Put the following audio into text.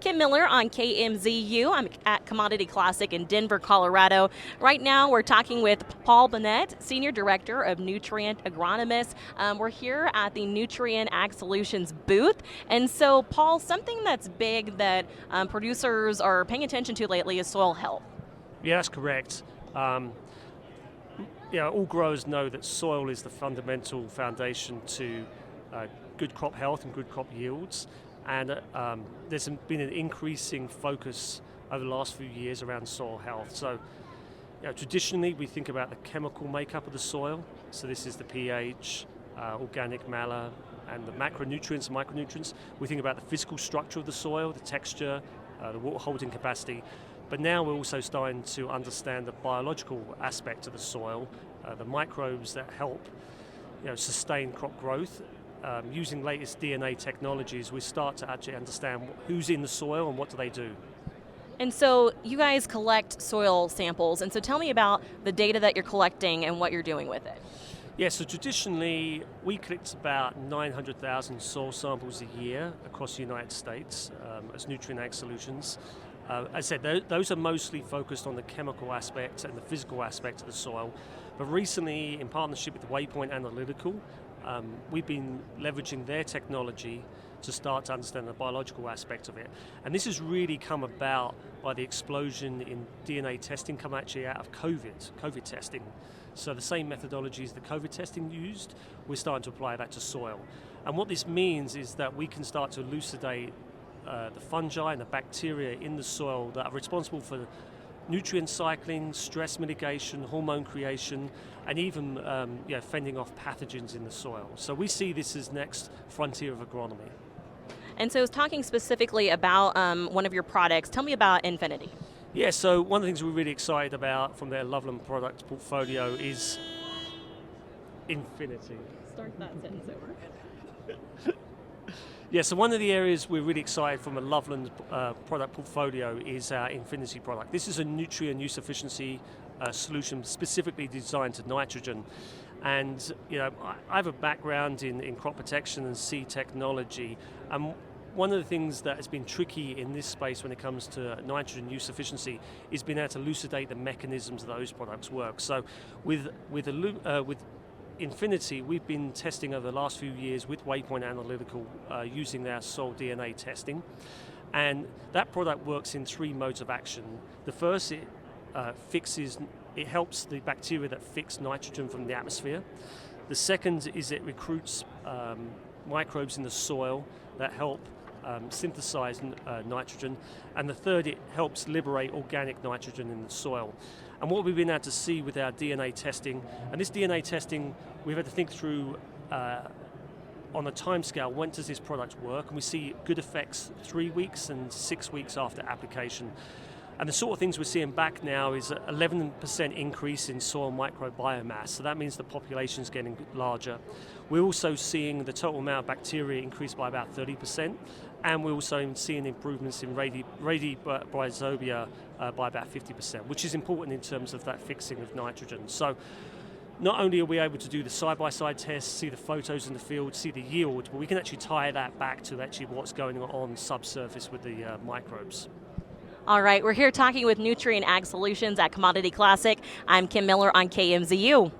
Kim Miller on KMZU. I'm at Commodity Classic in Denver, Colorado. Right now we're talking with Paul Bonnett, Senior Director of Nutrien Agronomist. We're here at the Nutrien Ag Solutions booth. And so, Paul, something that's big that producers are paying attention to lately is soil health. Yeah, that's correct. All growers know that soil is the fundamental foundation to good crop health and good crop yields. And there's been an increasing focus over the last few years around soil health. So traditionally we think about the chemical makeup of the soil. So this is the pH, organic matter, and the macronutrients and micronutrients. We think about the physical structure of the soil, the texture, the water holding capacity. But now we're also starting to understand the biological aspect of the soil, the microbes that help sustain crop growth. Using latest DNA technologies, we start to actually understand who's in the soil and what do they do. And so you guys collect soil samples, and so tell me about the data that you're collecting and what you're doing with it. Yeah, so traditionally we collect about 900,000 soil samples a year across the United States as Nutrien Ag Solutions. As I said, those are mostly focused on the chemical aspect and the physical aspect of the soil. But recently, in partnership with Waypoint Analytical, we've been leveraging their technology to start to understand the biological aspect of it. And this has really come about by the explosion in DNA testing come actually out of COVID testing. So the same methodologies that COVID testing used, we're starting to apply that to soil. And what this means is that we can start to elucidate the fungi and the bacteria in the soil that are responsible for nutrient cycling, stress mitigation, hormone creation, and even fending off pathogens in the soil. So we see this as next frontier of agronomy. And so talking specifically about one of your products, tell me about Infinity. Yeah, so one of the things we're really excited about from their Loveland product portfolio is Infinity. Start that sentence over. Yeah, so one of the areas we're really excited from a Loveland product portfolio is our Infinity product. This is a nutrient use efficiency solution specifically designed to nitrogen. And I have a background in crop protection and seed technology. One of the things that has been tricky in this space when it comes to nitrogen use efficiency is being able to elucidate the mechanisms that those products work. So with Infinity, we've been testing over the last few years with Waypoint Analytical using their soil DNA testing. And that product works in 3 modes of action. The first, it helps the bacteria that fix nitrogen from the atmosphere. The second is it recruits microbes in the soil that help synthesize nitrogen. And the third, it helps liberate organic nitrogen in the soil. And what we've been able to see with our DNA testing, and this DNA testing, we've had to think through on a time scale, when does this product work? And we see good effects 3 weeks and 6 weeks after application. And the sort of things we're seeing back now is an 11% increase in soil microbiomass. So that means the population is getting larger. We're also seeing the total amount of bacteria increase by about 30%. And we're also seeing improvements in rhodiobryozoa by about 50%, which is important in terms of that fixing of nitrogen. So not only are we able to do the side-by-side tests, see the photos in the field, see the yield, but we can actually tie that back to actually what's going on subsurface with the microbes. All right, we're here talking with Nutrien Ag Solutions at Commodity Classic. I'm Kim Miller on KMZU.